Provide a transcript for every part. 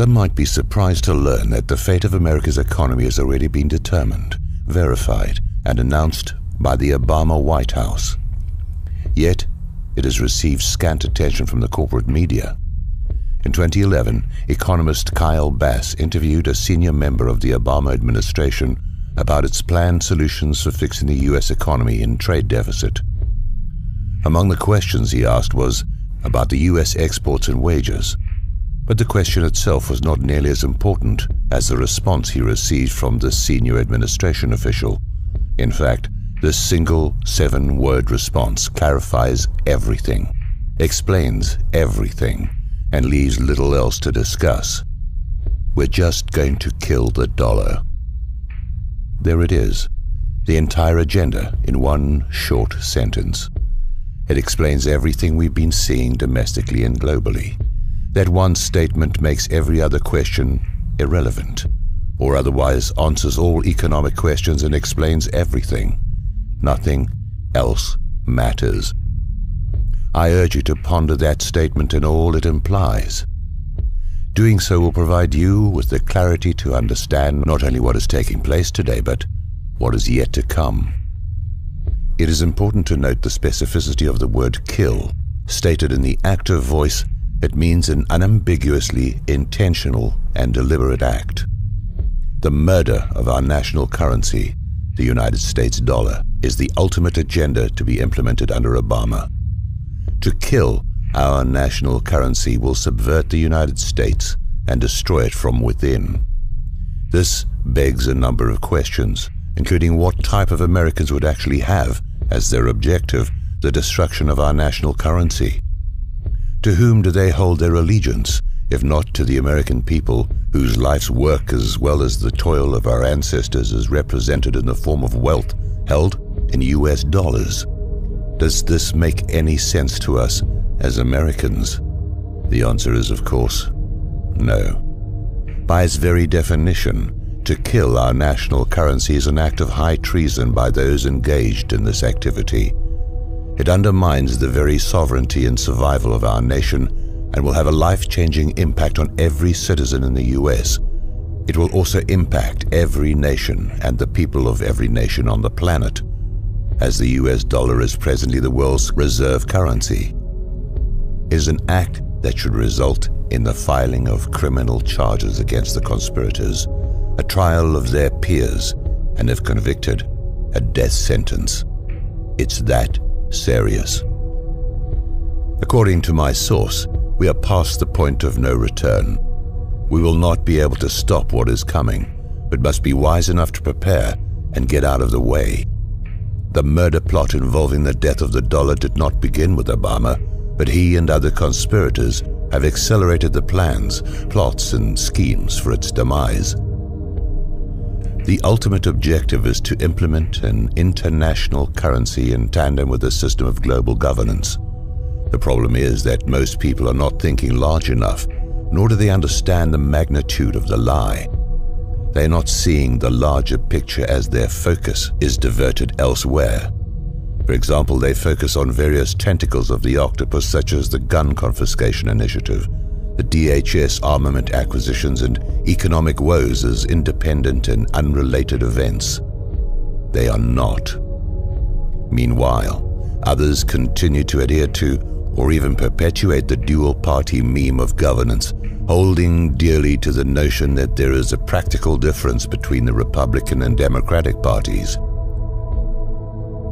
Some might be surprised to learn that the fate of America's economy has already been determined, verified, and announced by the Obama White House. Yet, it has received scant attention from the corporate media. In 2011, economist Kyle Bass interviewed a senior member of the Obama administration about its planned solutions for fixing the U.S. economy and trade deficit. Among the questions he asked was about the U.S. exports and wages, but the question itself was not nearly as important as the response he received from this senior administration official. In fact, this single 7-word response clarifies everything, explains everything, and leaves little else to discuss. We're just going to kill the dollar. There it is, the entire agenda in one short sentence. It explains everything we've been seeing domestically and globally. That one statement makes every other question irrelevant, or otherwise answers all economic questions and explains everything. Nothing else matters. I urge you to ponder that statement and all it implies. Doing so will provide you with the clarity to understand not only what is taking place today, but what is yet to come. It is important to note the specificity of the word kill. Stated in the active voice, it means an unambiguously intentional and deliberate act. The murder of our national currency, the United States dollar, is the ultimate agenda to be implemented under Obama. To kill our national currency will subvert the United States and destroy it from within. This begs a number of questions, including what type of Americans would actually have as their objective the destruction of our national currency. To whom do they hold their allegiance, if not to the American people, whose life's work as well as the toil of our ancestors is represented in the form of wealth held in US dollars? Does this make any sense to us as Americans? The answer is, of course, no. By its very definition, to kill our national currency is an act of high treason by those engaged in this activity. It undermines the very sovereignty and survival of our nation and will have a life-changing impact on every citizen in the U.S. It will also impact every nation and the people of every nation on the planet, as the US dollar is presently the world's reserve currency. It is an act that should result in the filing of criminal charges against the conspirators, a trial of their peers, and if convicted, a death sentence. It's that serious. According to my source, we are past the point of no return. We will not be able to stop what is coming, but must be wise enough to prepare and get out of the way. The murder plot involving the death of the dollar did not begin with Obama, but he and other conspirators have accelerated the plans, plots, and schemes for its demise. The ultimate objective is to implement an international currency in tandem with a system of global governance. The problem is that most people are not thinking large enough, nor do they understand the magnitude of the lie. They are not seeing the larger picture as their focus is diverted elsewhere. For example, they focus on various tentacles of the octopus, such as the gun confiscation initiative, the DHS armament acquisitions, and economic woes as independent and unrelated events. They are not. Meanwhile, others continue to adhere to or even perpetuate the dual-party meme of governance, holding dearly to the notion that there is a practical difference between the Republican and Democratic parties.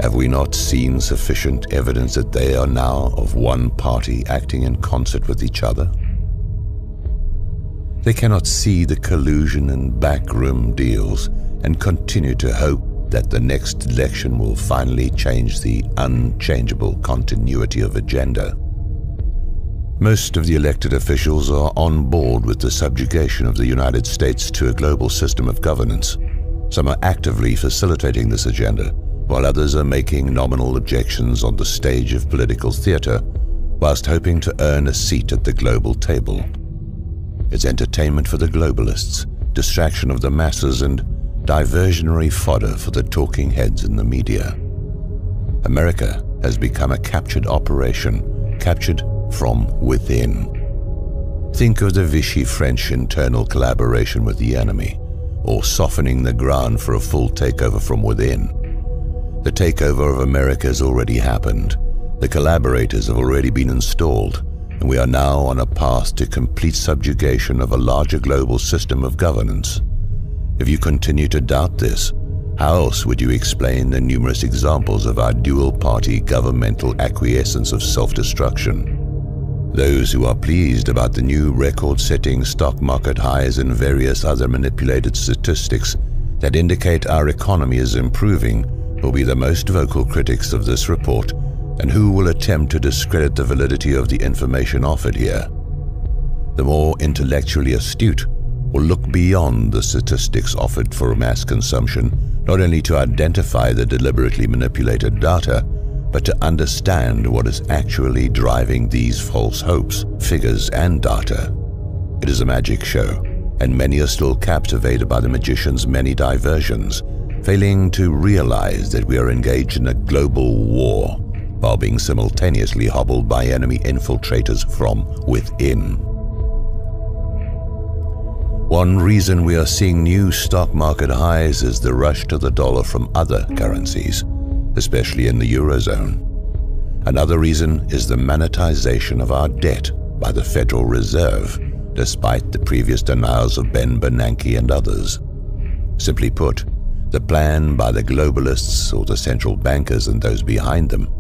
Have we not seen sufficient evidence that they are now of one party acting in concert with each other? They cannot see the collusion and backroom deals and continue to hope that the next election will finally change the unchangeable continuity of agenda. Most of the elected officials are on board with the subjugation of the United States to a global system of governance. Some are actively facilitating this agenda, while others are making nominal objections on the stage of political theater, whilst hoping to earn a seat at the global table. It's entertainment for the globalists, distraction of the masses, and diversionary fodder for the talking heads in the media. America has become a captured operation, captured from within. Think of the Vichy French internal collaboration with the enemy, or softening the ground for a full takeover from within. The takeover of America has already happened. The collaborators have already been installed, and we are now on a path to complete subjugation of a larger global system of governance. If you continue to doubt this, how else would you explain the numerous examples of our dual-party governmental acquiescence of self-destruction? Those who are pleased about the new record-setting stock market highs and various other manipulated statistics that indicate our economy is improving will be the most vocal critics of this report, and who will attempt to discredit the validity of the information offered here. The more intellectually astute will look beyond the statistics offered for mass consumption, not only to identify the deliberately manipulated data, but to understand what is actually driving these false hopes, figures, and data. It is a magic show, and many are still captivated by the magician's many diversions, failing to realize that we are engaged in a global war, while being simultaneously hobbled by enemy infiltrators from within. One reason we are seeing new stock market highs is the rush to the dollar from other currencies, especially in the Eurozone. Another reason is the monetization of our debt by the Federal Reserve, despite the previous denials of Ben Bernanke and others. Simply put, the plan by the globalists, or the central bankers and those behind them,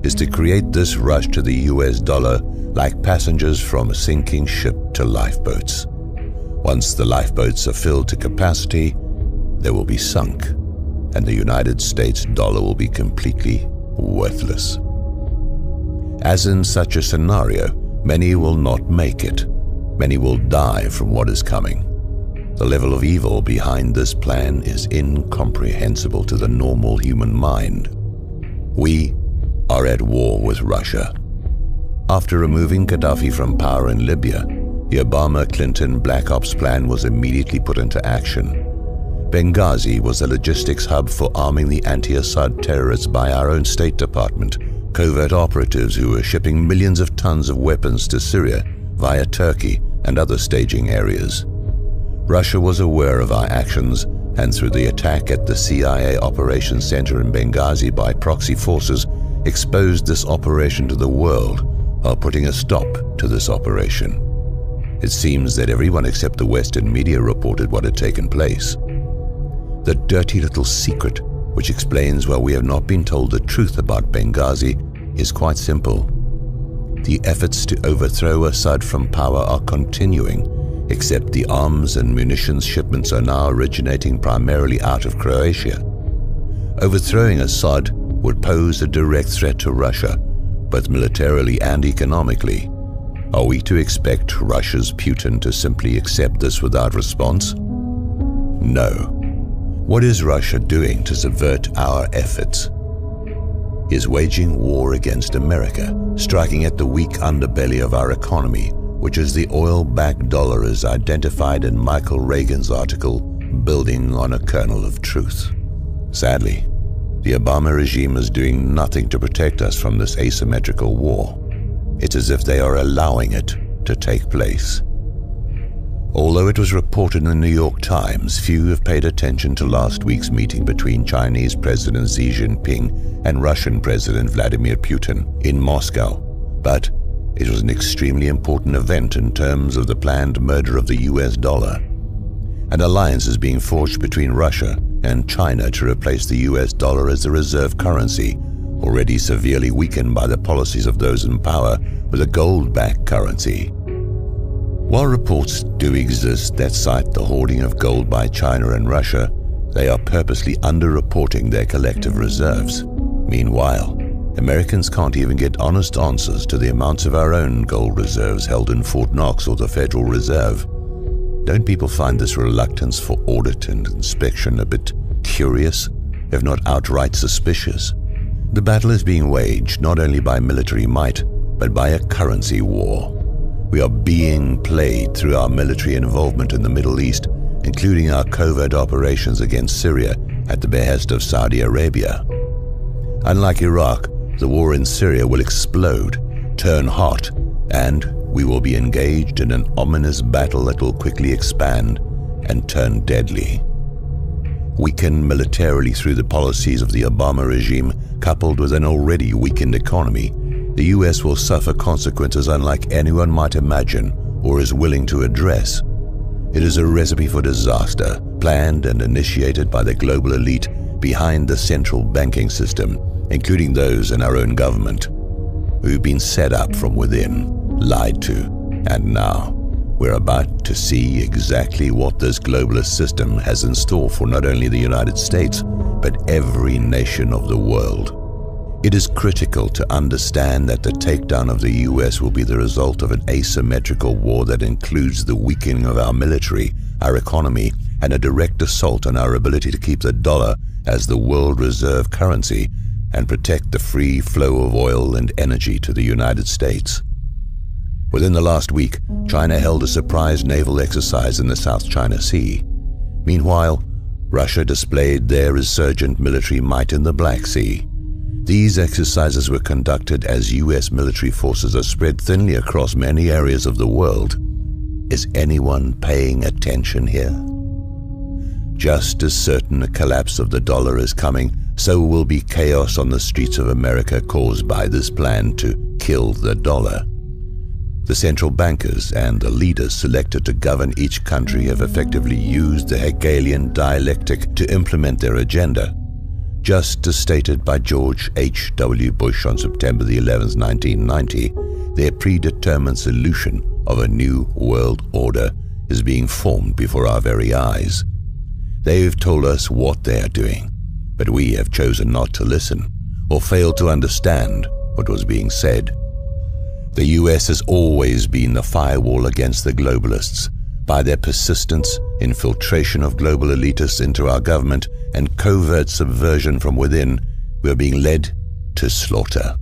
is to create this rush to the US dollar like passengers from a sinking ship to lifeboats. Once the lifeboats are filled to capacity, they will be sunk, and the United States dollar will be completely worthless. As in such a scenario, many will not make it. Many will die from what is coming. The level of evil behind this plan is incomprehensible to the normal human mind. We are at war with Russia. After removing Gaddafi from power in Libya, the Obama-Clinton Black Ops plan was immediately put into action. Benghazi was a logistics hub for arming the anti-Assad terrorists by our own State Department, covert operatives who were shipping millions of tons of weapons to Syria via Turkey and other staging areas. Russia was aware of our actions, and through the attack at the CIA Operations Center in Benghazi by proxy forces, exposed this operation to the world while putting a stop to this operation. It seems that everyone except the Western media reported what had taken place. The dirty little secret which explains why we have not been told the truth about Benghazi is quite simple. The efforts to overthrow Assad from power are continuing, except the arms and munitions shipments are now originating primarily out of Croatia. Overthrowing Assad would pose a direct threat to Russia, both militarily and economically. Are we to expect Russia's Putin to simply accept this without response? No. What is Russia doing to subvert our efforts? He is waging war against America, striking at the weak underbelly of our economy, which is the oil-backed dollar as identified in Michael Reagan's article, Building on a Kernel of Truth. Sadly, the Obama regime is doing nothing to protect us from this asymmetrical war. It's as if they are allowing it to take place. Although it was reported in the New York Times, few have paid attention to last week's meeting between Chinese President Xi Jinping and Russian President Vladimir Putin in Moscow. But it was an extremely important event in terms of the planned murder of the US dollar. An alliance is being forged between Russia and China to replace the US dollar as the reserve currency, already severely weakened by the policies of those in power, with a gold-backed currency. While reports do exist that cite the hoarding of gold by China and Russia, they are purposely underreporting their collective reserves. Meanwhile, Americans can't even get honest answers to the amounts of our own gold reserves held in Fort Knox or the Federal Reserve. Don't people find this reluctance for audit and inspection a bit curious, if not outright suspicious? The battle is being waged not only by military might, but by a currency war. We are being played through our military involvement in the Middle East, including our covert operations against Syria at the behest of Saudi Arabia. Unlike Iraq, the war in Syria will explode, turn hot, and we will be engaged in an ominous battle that will quickly expand and turn deadly. Weakened militarily through the policies of the Obama regime, coupled with an already weakened economy, the US will suffer consequences unlike anyone might imagine or is willing to address. It is a recipe for disaster, planned and initiated by the global elite behind the central banking system, including those in our own government, who've been set up from within, lied to, and now we're about to see exactly what this globalist system has in store for not only the United States, but every nation of the world. It is critical to understand that the takedown of the US will be the result of an asymmetrical war that includes the weakening of our military, our economy, and a direct assault on our ability to keep the dollar as the world reserve currency and protect the free flow of oil and energy to the United States. Within the last week, China held a surprise naval exercise in the South China Sea. Meanwhile, Russia displayed their resurgent military might in the Black Sea. These exercises were conducted as US military forces are spread thinly across many areas of the world. Is anyone paying attention here? Just as certain a collapse of the dollar is coming, so will be chaos on the streets of America caused by this plan to kill the dollar. The central bankers and the leaders selected to govern each country have effectively used the Hegelian dialectic to implement their agenda. Just as stated by George H.W. Bush on September the 11th, 1990, their predetermined solution of a new world order is being formed before our very eyes. They've told us what they are doing, but we have chosen not to listen or failed to understand what was being said. The US has always been the firewall against the globalists. By their persistence, infiltration of global elitists into our government, and covert subversion from within, we are being led to slaughter.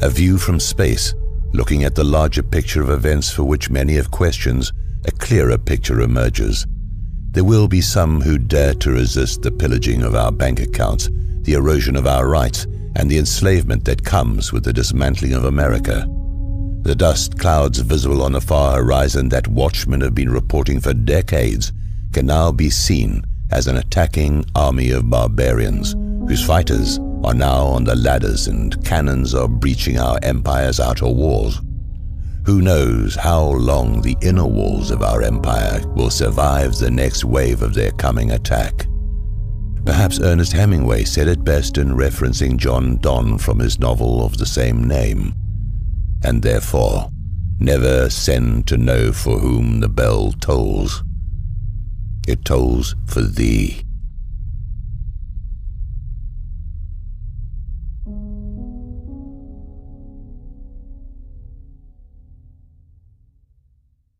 A view from space, looking at the larger picture of events for which many have questions, a clearer picture emerges. There will be some who dare to resist the pillaging of our bank accounts, the erosion of our rights, and the enslavement that comes with the dismantling of America. The dust clouds visible on the far horizon that watchmen have been reporting for decades can now be seen as an attacking army of barbarians whose fighters are now on the ladders and cannons are breaching our empire's outer walls. Who knows how long the inner walls of our empire will survive the next wave of their coming attack. Perhaps Ernest Hemingway said it best in referencing John Donne from his novel of the same name. And therefore, never send to know for whom the bell tolls. It tolls for thee.